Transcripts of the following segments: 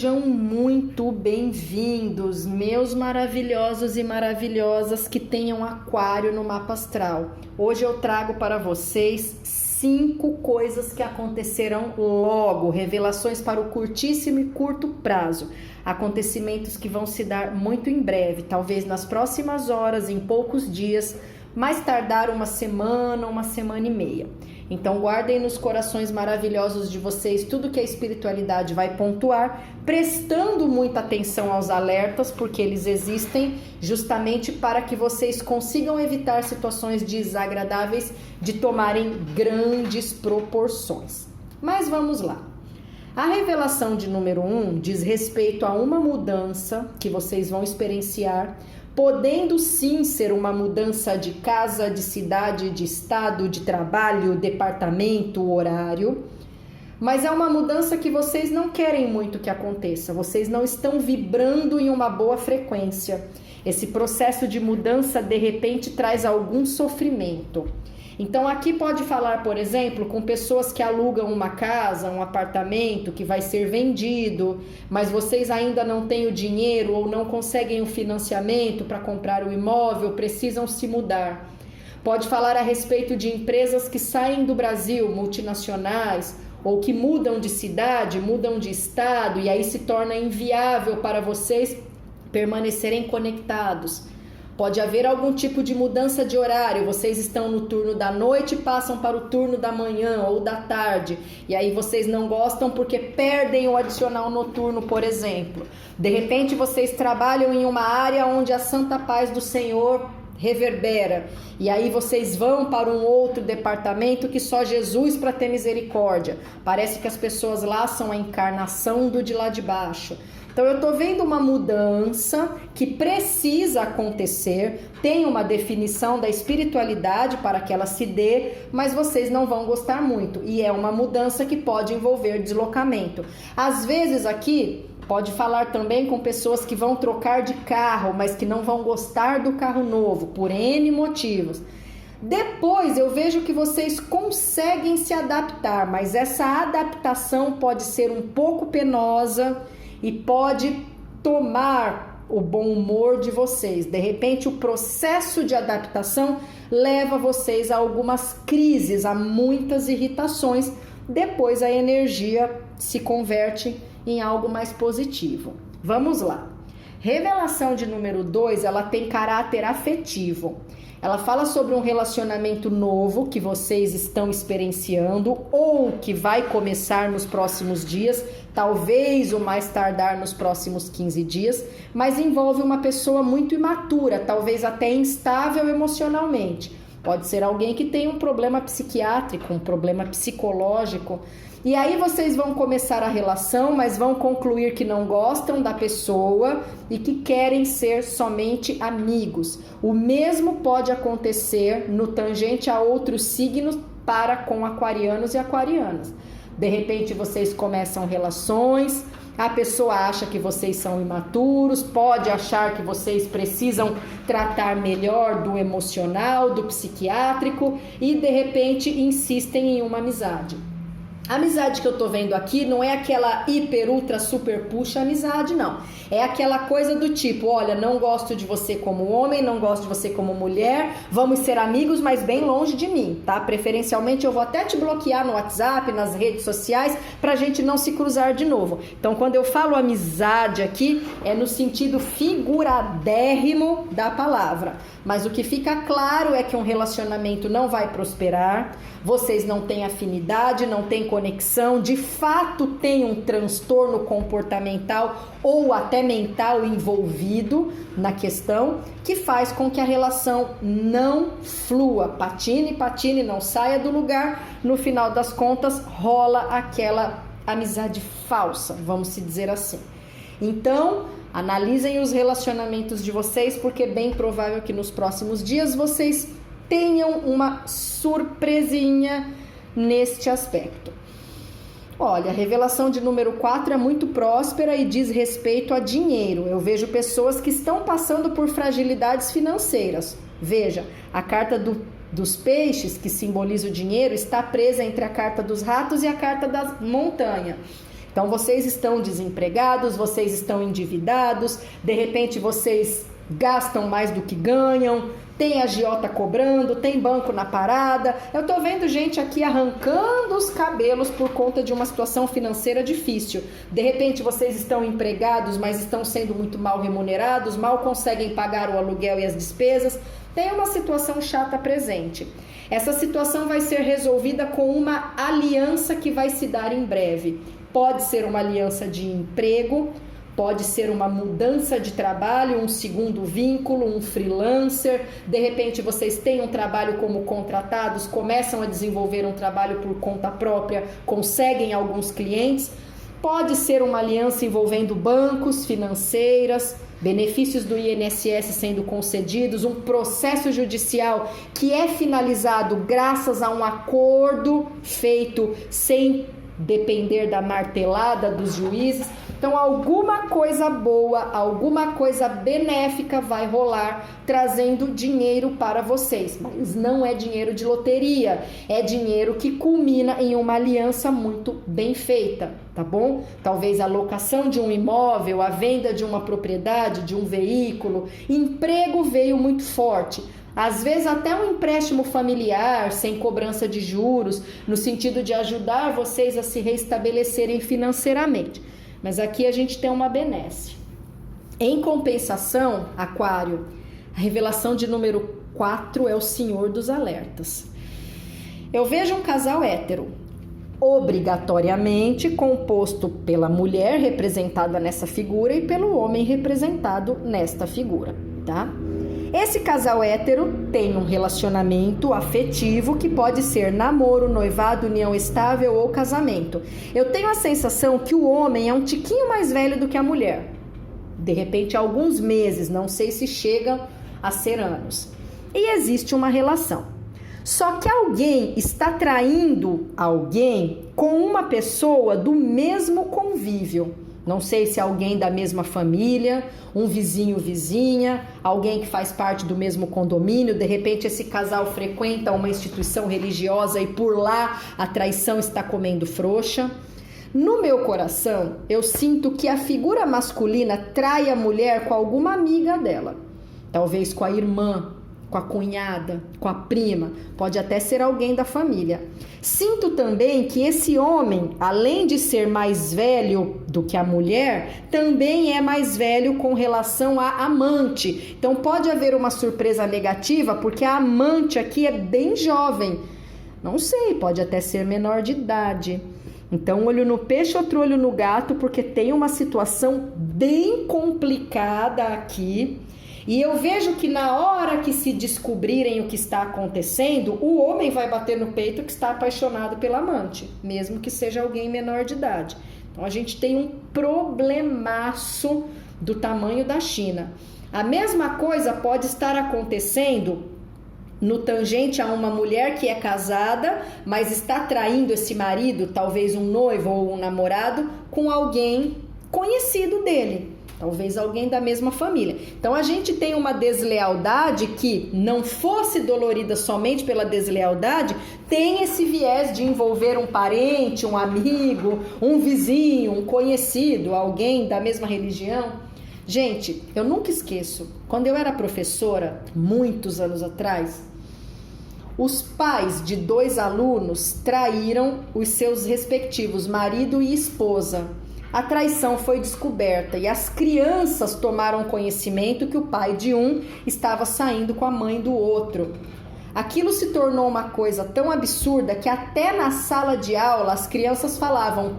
Sejam muito bem-vindos, meus maravilhosos e maravilhosas que tenham aquário no mapa astral. Hoje eu trago para vocês 5 coisas que acontecerão logo, revelações para o curtíssimo e curto prazo, acontecimentos que vão se dar muito em breve, talvez nas próximas horas, em poucos dias, mais tardar uma semana e meia. Então guardem nos corações maravilhosos de vocês tudo que a espiritualidade vai pontuar, prestando muita atenção aos alertas, porque eles existem justamente para que vocês consigam evitar situações desagradáveis de tomarem grandes proporções. Mas vamos lá. A revelação de número 1 diz respeito a uma mudança que vocês vão experienciar, podendo sim ser uma mudança de casa, de cidade, de estado, de trabalho, departamento, horário, mas é uma mudança que vocês não querem muito que aconteça, vocês não estão vibrando em uma boa frequência. Esse processo de mudança de repente traz algum sofrimento. Então aqui pode falar, por exemplo, com pessoas que alugam uma casa, um apartamento que vai ser vendido, mas vocês ainda não têm o dinheiro ou não conseguem o financiamento para comprar o imóvel, precisam se mudar. Pode falar a respeito de empresas que saem do Brasil, multinacionais, ou que mudam de cidade, mudam de estado, e aí se torna inviável para vocês permanecerem conectados. Pode haver algum tipo de mudança de horário, vocês estão no turno da noite e passam para o turno da manhã ou da tarde, e aí vocês não gostam porque perdem o adicional noturno, por exemplo. De repente vocês trabalham em uma área onde a santa paz do Senhor reverbera, e aí vocês vão para um outro departamento que só Jesus para ter misericórdia. Parece que as pessoas lá são a encarnação do de lá de baixo. Então eu estou vendo uma mudança que precisa acontecer, tem uma definição da espiritualidade para que ela se dê, mas vocês não vão gostar muito. E é uma mudança que pode envolver deslocamento. Às vezes aqui pode falar também com pessoas que vão trocar de carro, mas que não vão gostar do carro novo, por N motivos. Depois eu vejo que vocês conseguem se adaptar, mas essa adaptação pode ser um pouco penosa e pode tomar o bom humor de vocês. De repente, o processo de adaptação leva vocês a algumas crises, a muitas irritações. Depois, a energia se converte em algo mais positivo. Vamos lá. Revelação de número 2, ela tem caráter afetivo. Ela fala sobre um relacionamento novo que vocês estão experienciando ou que vai começar nos próximos dias, talvez o mais tardar nos próximos 15 dias, mas envolve uma pessoa muito imatura, talvez até instável emocionalmente. Pode ser alguém que tem um problema psiquiátrico, um problema psicológico. E aí vocês vão começar a relação, mas vão concluir que não gostam da pessoa e que querem ser somente amigos. O mesmo pode acontecer no tangente a outros signos para com aquarianos e aquarianas. De repente vocês começam relações, a pessoa acha que vocês são imaturos, pode achar que vocês precisam tratar melhor do emocional, do psiquiátrico e de repente insistem em uma amizade. A amizade que eu tô vendo aqui não é aquela hiper, ultra, super puxa amizade, não. É aquela coisa do tipo, olha, não gosto de você como homem, não gosto de você como mulher, vamos ser amigos, mas bem longe de mim, tá? Preferencialmente eu vou até te bloquear no WhatsApp, nas redes sociais, pra gente não se cruzar de novo. Então, quando eu falo amizade aqui, é no sentido figuradérrimo da palavra. Mas o que fica claro é que um relacionamento não vai prosperar, vocês não têm afinidade, não têm conexão, de fato tem um transtorno comportamental ou até mental envolvido na questão, que faz com que a relação não flua, patine, não saia do lugar, no final das contas rola aquela amizade falsa, vamos se dizer assim. Então, analisem os relacionamentos de vocês, porque é bem provável que nos próximos dias vocês tenham uma surpresinha neste aspecto. Olha, a revelação de número 4 é muito próspera e diz respeito a dinheiro. Eu vejo pessoas que estão passando por fragilidades financeiras. Veja, a carta dos peixes, que simboliza o dinheiro, está presa entre a carta dos ratos e a carta da montanha. Então vocês estão desempregados, vocês estão endividados, de repente vocês gastam mais do que ganham, tem agiota cobrando, tem banco na parada. Eu tô vendo gente aqui arrancando os cabelos por conta de uma situação financeira difícil. De repente vocês estão empregados, mas estão sendo muito mal remunerados, mal conseguem pagar o aluguel e as despesas. Tem uma situação chata presente. Essa situação vai ser resolvida com uma aliança que vai se dar em breve. Pode ser uma aliança de emprego, pode ser uma mudança de trabalho, um segundo vínculo, um freelancer. De repente vocês têm um trabalho como contratados, começam a desenvolver um trabalho por conta própria, conseguem alguns clientes. Pode ser uma aliança envolvendo bancos, financeiras, benefícios do INSS sendo concedidos, um processo judicial que é finalizado graças a um acordo feito sem depender da martelada dos juízes. Então alguma coisa boa, alguma coisa benéfica vai rolar trazendo dinheiro para vocês, mas não é dinheiro de loteria, é dinheiro que culmina em uma aliança muito bem feita, tá bom? Talvez a locação de um imóvel, a venda de uma propriedade, de um veículo, emprego veio muito forte. Às vezes até um empréstimo familiar, sem cobrança de juros, no sentido de ajudar vocês a se reestabelecerem financeiramente. Mas aqui a gente tem uma benesse. Em compensação, Aquário, a revelação de número 4 é o Senhor dos Alertas. Eu vejo um casal hétero, obrigatoriamente composto pela mulher representada nessa figura e pelo homem representado nesta figura, tá? Esse casal hétero tem um relacionamento afetivo que pode ser namoro, noivado, união estável ou casamento. Eu tenho a sensação que o homem é um tiquinho mais velho do que a mulher. De repente, alguns meses, não sei se chega a ser anos. E existe uma relação. Só que alguém está traindo alguém com uma pessoa do mesmo convívio. Não sei se é alguém da mesma família, um vizinho, vizinha, alguém que faz parte do mesmo condomínio. De repente esse casal frequenta uma instituição religiosa e por lá a traição está comendo frouxa. No meu coração, eu sinto que a figura masculina trai a mulher com alguma amiga dela. Talvez com a irmã, com a cunhada, com a prima, pode até ser alguém da família. Sinto também que esse homem, além de ser mais velho do que a mulher, também é mais velho com relação à amante. Então pode haver uma surpresa negativa, porque a amante aqui é bem jovem. Não sei, pode até ser menor de idade. Então, olho no peixe, outro olho no gato, porque tem uma situação bem complicada aqui. E eu vejo que na hora que se descobrirem o que está acontecendo, o homem vai bater no peito que está apaixonado pela amante, mesmo que seja alguém menor de idade. Então a gente tem um problemaço do tamanho da China. A mesma coisa pode estar acontecendo no tangente a uma mulher que é casada, mas está traindo esse marido, talvez um noivo ou um namorado, com alguém conhecido dele. Talvez alguém da mesma família. Então a gente tem uma deslealdade que, não fosse dolorida somente pela deslealdade, tem esse viés de envolver um parente, um amigo, um vizinho, um conhecido, alguém da mesma religião. Gente, eu nunca esqueço, quando eu era professora, muitos anos atrás, os pais de 2 alunos traíram os seus respectivos marido e esposa. A traição foi descoberta e as crianças tomaram conhecimento que o pai de um estava saindo com a mãe do outro. Aquilo se tornou uma coisa tão absurda que até na sala de aula as crianças falavam: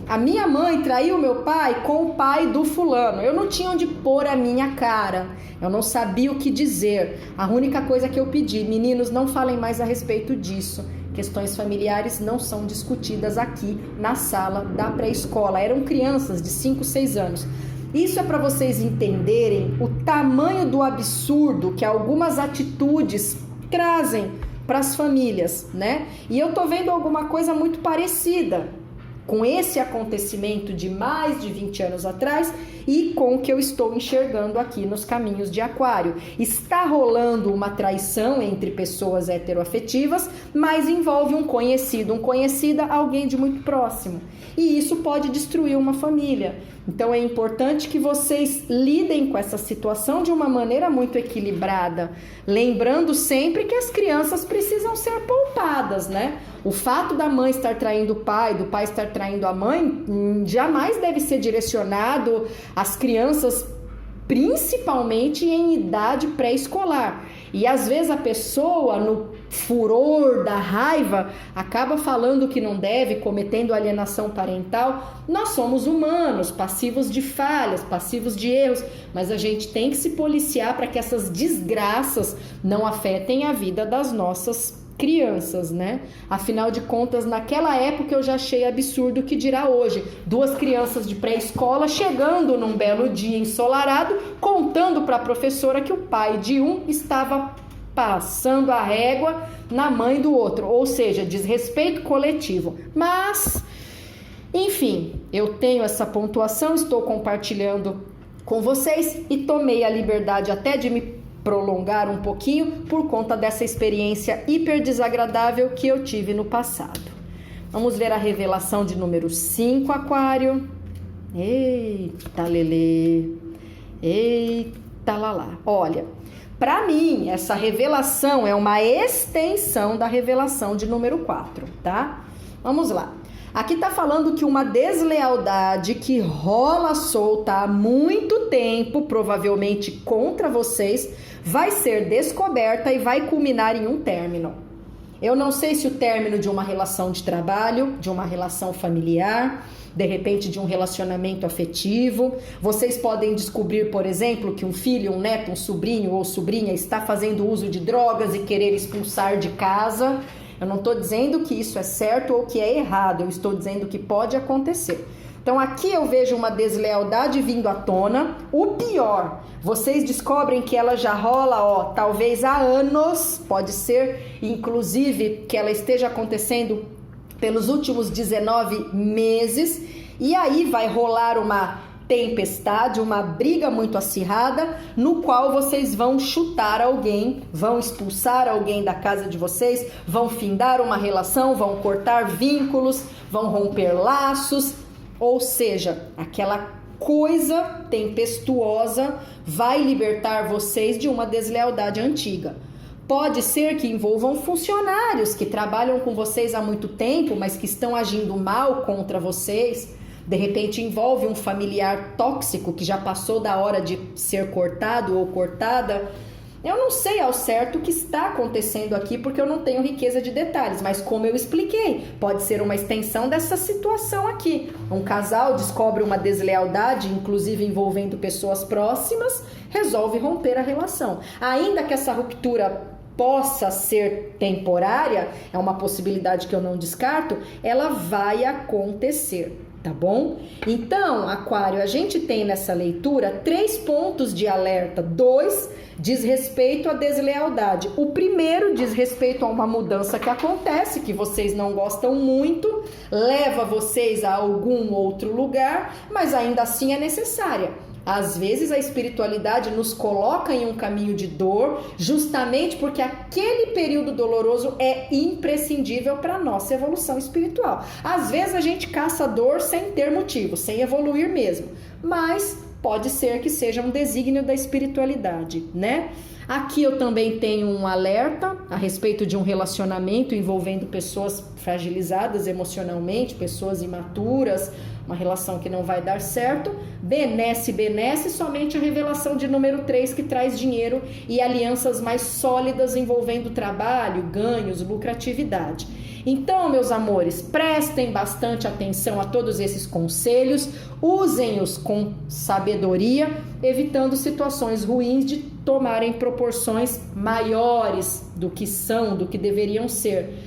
a minha mãe traiu meu pai com o pai do fulano. Eu não tinha onde pôr a minha cara, eu não sabia o que dizer. A única coisa que eu pedi: meninos, não falem mais a respeito disso. Questões familiares não são discutidas aqui na sala da pré-escola. Eram crianças de 5, 6 anos. Isso é para vocês entenderem o tamanho do absurdo que algumas atitudes trazem para as famílias, né? E eu tô vendo alguma coisa muito parecida com esse acontecimento de mais de 20 anos atrás e com o que eu estou enxergando aqui nos caminhos de Aquário. Está rolando uma traição entre pessoas heteroafetivas, mas envolve um conhecido, conhecida, alguém de muito próximo. E isso pode destruir uma família. Então é importante que vocês lidem com essa situação de uma maneira muito equilibrada, lembrando sempre que as crianças precisam ser poupadas, né? O fato da mãe estar traindo o pai, do pai estar traindo a mãe, jamais deve ser direcionado às crianças, principalmente em idade pré-escolar. E às vezes a pessoa, no furor da raiva, acaba falando que não deve, cometendo alienação parental. Nós somos humanos, passivos de falhas, passivos de erros, mas a gente tem que se policiar para que essas desgraças não afetem a vida das nossas crianças, né? Afinal de contas, naquela época eu já achei absurdo, o que dirá hoje. 2 crianças de pré-escola chegando num belo dia ensolarado, contando para a professora que o pai de um estava passando a régua na mãe do outro, ou seja, desrespeito coletivo. Mas, enfim, eu tenho essa pontuação, estou compartilhando com vocês e tomei a liberdade até de me prolongar um pouquinho por conta dessa experiência hiper desagradável que eu tive no passado. Vamos ver a revelação de número 5, Aquário. Eita, lelê. Eita, lalá. Olha, para mim, essa revelação é uma extensão da revelação de número 4, tá? Vamos lá. Aqui tá falando que uma deslealdade que rola solta há muito tempo, provavelmente contra vocês, vai ser descoberta e vai culminar em um término. Eu não sei se o término de uma relação de trabalho, de uma relação familiar, de repente de um relacionamento afetivo. Vocês podem descobrir, por exemplo, que um filho, um neto, um sobrinho ou sobrinha está fazendo uso de drogas e querer expulsar de casa. Eu não estou dizendo que isso é certo ou que é errado, eu estou dizendo que pode acontecer. Então aqui eu vejo uma deslealdade vindo à tona. O pior, vocês descobrem que ela já rola, talvez há anos, pode ser inclusive que ela esteja acontecendo pelos últimos 19 meses, e aí vai rolar uma tempestade, uma briga muito acirrada, no qual vocês vão chutar alguém, vão expulsar alguém da casa de vocês, vão findar uma relação, vão cortar vínculos, vão romper laços, ou seja, aquela coisa tempestuosa vai libertar vocês de uma deslealdade antiga. Pode ser que envolvam funcionários que trabalham com vocês há muito tempo, mas que estão agindo mal contra vocês. De repente envolve um familiar tóxico que já passou da hora de ser cortado ou cortada. Eu não sei ao certo o que está acontecendo aqui, porque eu não tenho riqueza de detalhes, mas como eu expliquei, pode ser uma extensão dessa situação aqui. Um casal descobre uma deslealdade, inclusive envolvendo pessoas próximas, resolve romper a relação. Ainda que essa ruptura possa ser temporária, é uma possibilidade que eu não descarto, ela vai acontecer. Tá bom? Então, Aquário, a gente tem nessa leitura 3 pontos de alerta. 2 diz respeito à deslealdade. O primeiro diz respeito a uma mudança que acontece, que vocês não gostam muito, leva vocês a algum outro lugar, mas ainda assim é necessária. Às vezes a espiritualidade nos coloca em um caminho de dor, justamente porque aquele período doloroso é imprescindível para a nossa evolução espiritual. Às vezes a gente caça dor sem ter motivo, sem evoluir mesmo, mas pode ser que seja um desígnio da espiritualidade, né? Aqui eu também tenho um alerta a respeito de um relacionamento envolvendo pessoas fragilizadas emocionalmente, pessoas imaturas, uma relação que não vai dar certo. Benesse somente a revelação de número 3, que traz dinheiro e alianças mais sólidas envolvendo trabalho, ganhos, lucratividade. Então, meus amores, prestem bastante atenção a todos esses conselhos, usem-os com sabedoria, evitando situações ruins de tomarem proporções maiores do que são, do que deveriam ser.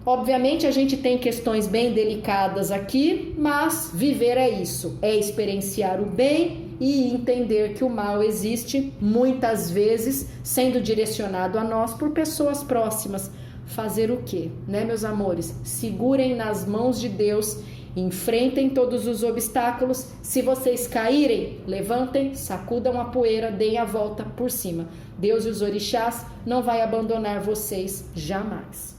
Obviamente a gente tem questões bem delicadas aqui, mas viver é isso, é experienciar o bem e entender que o mal existe muitas vezes sendo direcionado a nós por pessoas próximas. Fazer o quê, né, meus amores? Segurem nas mãos de Deus Enfrentem todos os obstáculos. Se vocês caírem, levantem, sacudam a poeira, deem a volta por cima. Deus e os orixás não vai abandonar vocês jamais.